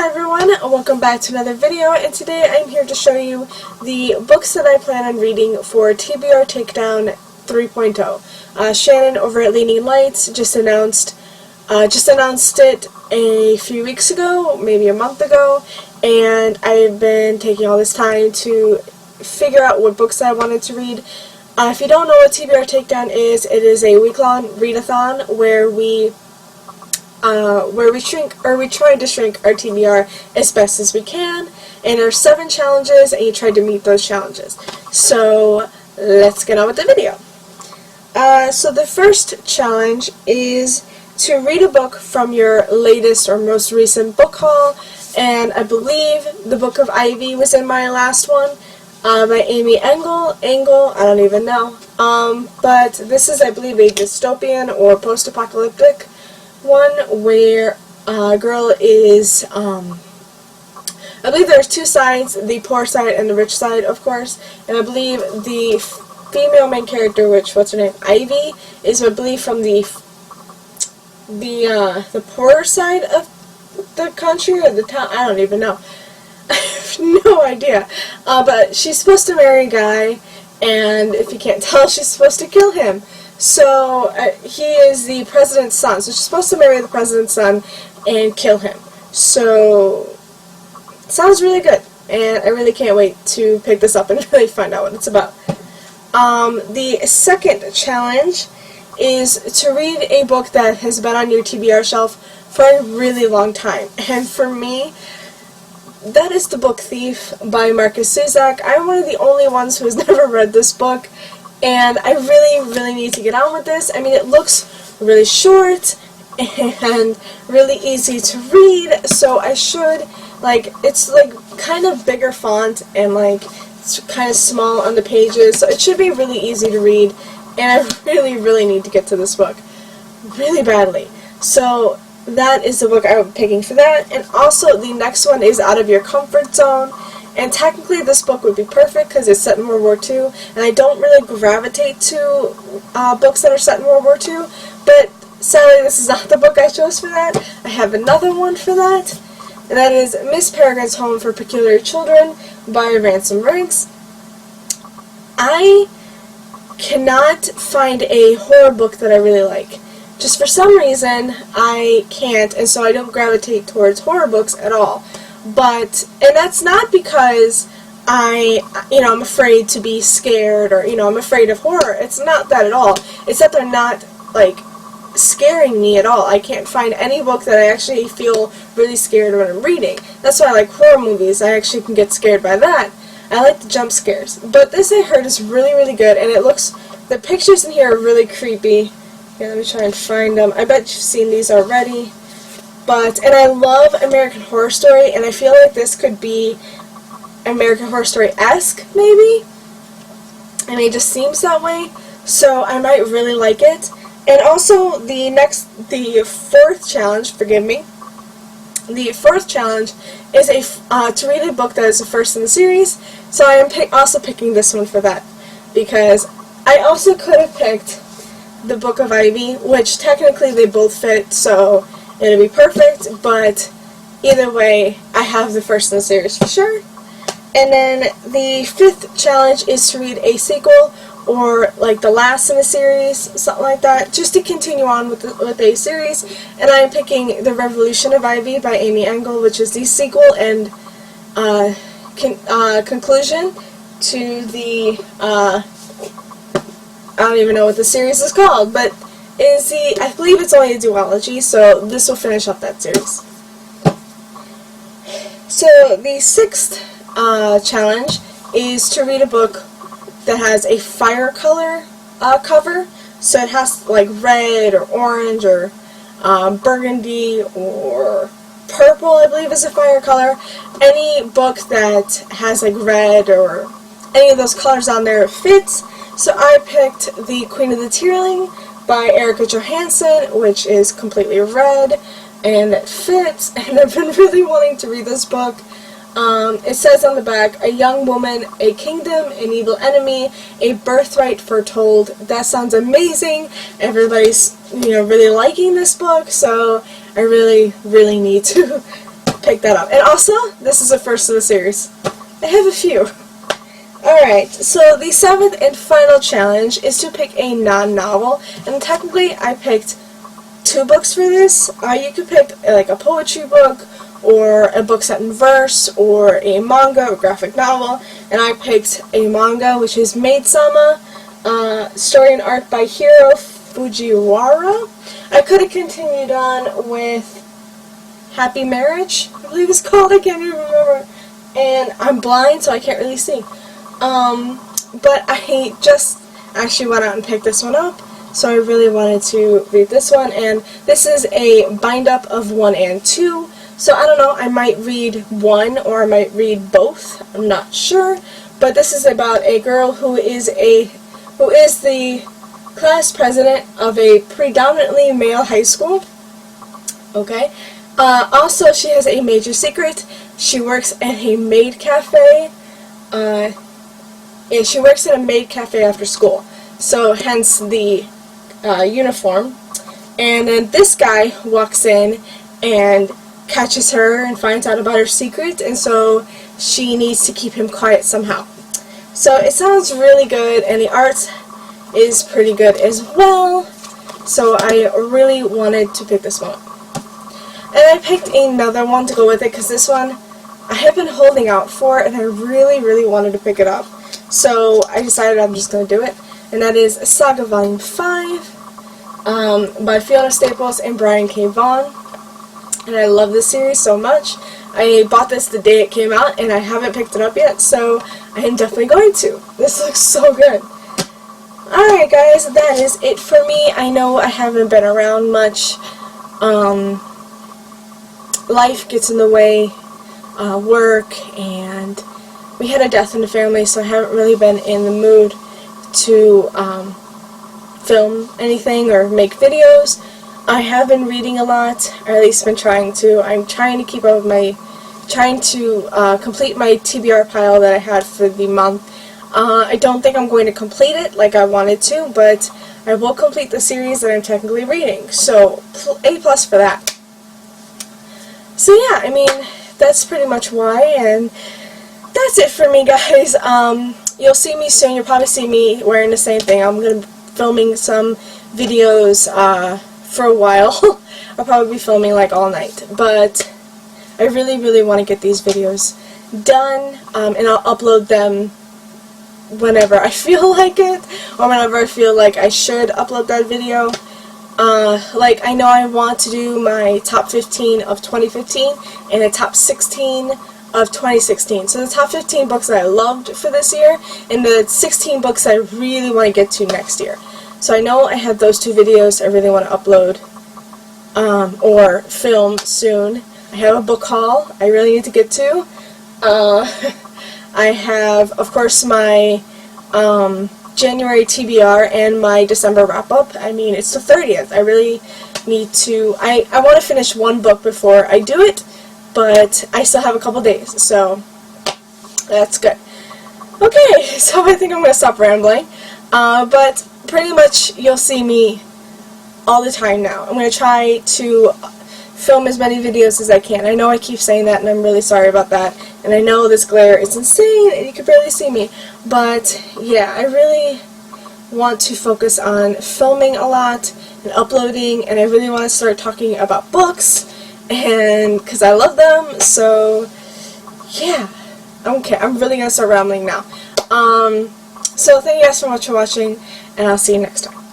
Hi everyone, welcome back to another video, and today I'm here to show you the books that I plan on reading for TBR Takedown 3.0. Shannon over at Leaning Lights just announced it a few weeks ago, maybe a month ago, and I've been taking all this time to figure out what books I wanted to read. If you don't know what TBR Takedown is, it is a week-long readathon where we try to shrink our TBR as best as we can, and there are 7 challenges, and you try to meet those challenges. So let's get on with the video. So the first challenge is to read a book from your latest or most recent book haul, and I believe the Book of Ivy was in my last one, by Amy Engel, I don't even know, but this is, I believe, a dystopian or post-apocalyptic one where a girl is, I believe there's 2 sides, the poor side and the rich side, of course, and I believe the female main character, what's her name, Ivy, is, I believe, from the poorer side of the country or the town, I don't even know. I have no idea. But she's supposed to marry a guy, and if you can't tell, she's supposed to kill him. So, he is the president's son, so she's supposed to marry the president's son and kill him. So, it sounds really good, and I really can't wait to pick this up and really find out what it's about. The second challenge is to read a book that has been on your TBR shelf for a really long time, and for me, that is The Book Thief by Marcus Zusak. I'm one of the only ones who has never read this book, and I really need to get on with this. I mean, it looks really short and really easy to read, so I should, it's kind of bigger font and it's kind of small on the pages, so it should be really easy to read, and I really need to get to this book really badly. So that is the book I'm picking for that, and also the next one is Out of Your Comfort Zone. And technically this book would be perfect because it's set in World War II, and I don't really gravitate to books that are set in World War II, but sadly this is not the book I chose for that. I have another one for that, and that is Miss Peregrine's Home for Peculiar Children by Ransom Riggs. I cannot find a horror book that I really like. Just for some reason, I can't, and so I don't gravitate towards horror books at all. And that's not because I'm afraid to be scared or, I'm afraid of horror. It's not that at all. It's that they're not, scaring me at all. I can't find any book that I actually feel really scared when I'm reading. That's why I like horror movies. I actually can get scared by that. I like the jump scares. But this, I heard, is really good, and the pictures in here are really creepy. Yeah, let me try and find them. I bet you've seen these already. And I love American Horror Story, and I feel like this could be American Horror Story-esque, maybe? I mean, it just seems that way, so I might really like it. And also, the fourth challenge, forgive me, the fourth challenge is to read a book that is the first in the series, so I am also picking this one for that, because I also could have picked The Book of Ivy, which technically they both fit, so it'll be perfect, but either way, I have the first in the series for sure. And then the 5th challenge is to read a sequel, or the last in the series, something like that, just to continue on with a series. And I'm picking The Revolution of Ivy by Amy Engel, which is the sequel and conclusion to the, I don't even know what the series is called, but I believe it's only a duology, so this will finish up that series. So the 6th challenge is to read a book that has a fire color cover, so it has red or orange or burgundy or purple, I believe is a fire color. Any book that has red or any of those colors on there fits, so I picked The Queen of the Tearling by Erica Johansson, which is completely red, and it fits, and I've been really wanting to read this book. It says on the back, a young woman, a kingdom, an evil enemy, a birthright foretold. That sounds amazing. Everybody's, really liking this book, so I really need to pick that up. And also, this is the first of the series. I have a few. Alright, so the 7th and final challenge is to pick a non-novel, and technically I picked 2 books for this. You could pick like a poetry book, or a book set in verse, or a manga or graphic novel, and I picked a manga, which is Maid-sama, story and art by Hiro Fujiwara. I could have continued on with Happy Marriage, I believe it's called, I can't even remember, and I'm blind so I can't really see. But I just actually went out and picked this one up, so I really wanted to read this one, and this is a bind-up of 1 and 2, so I don't know, I might read one or I might read both, I'm not sure, but this is about a girl who is the class president of a predominantly male high school, okay? Also, she has a major secret. She works at a maid cafe, and she works at a maid cafe after school, so hence the uniform. And then this guy walks in and catches her and finds out about her secret, and so she needs to keep him quiet somehow. So it sounds really good, and the art is pretty good as well, so I really wanted to pick this one up. And I picked another one to go with it, because this one I have been holding out for, and I really wanted to pick it up. So I decided I'm just going to do it, and that is Saga Volume 5 by Fiona Staples and Brian K. Vaughan. And I love this series so much. I bought this the day it came out, and I haven't picked it up yet, so I am definitely going to. This looks so good. Alright guys, that is it for me. I know I haven't been around much. Life gets in the way, work, and we had a death in the family, so I haven't really been in the mood to film anything or make videos. I have been reading a lot, or at least been trying to. I'm trying to keep up with my, complete my TBR pile that I had for the month. I don't think I'm going to complete it like I wanted to, but I will complete the series that I'm technically reading, so A+ for that. So yeah, I mean, that's pretty much why, and that's it for me, guys. You'll see me soon. You'll probably see me wearing the same thing. I'm going to be filming some videos for a while. I'll probably be filming like all night, but I really want to get these videos done, and I'll upload them whenever I feel like it, or whenever I feel like I should upload that video. Like, I know I want to do my top 15 of 2015 and a top 16 of 2016. So the top 15 books that I loved for this year, and the 16 books I really want to get to next year. So I know I have those 2 videos I really want to upload, or film soon. I have a book haul I really need to get to. I have, of course, my January TBR and my December wrap-up. I mean, it's the 30th. I really need to, I want to finish one book before I do it, but I still have a couple days, so that's good. Okay, so I think I'm going to stop rambling, but pretty much you'll see me all the time now. I'm going to try to film as many videos as I can. I know I keep saying that, and I'm really sorry about that, and I know this glare is insane and you can barely see me, but yeah, I really want to focus on filming a lot and uploading, and I really want to start talking about books, and because I love them. So yeah, okay, I'm really gonna start rambling now. So thank you guys so much for watching, and I'll see you next time.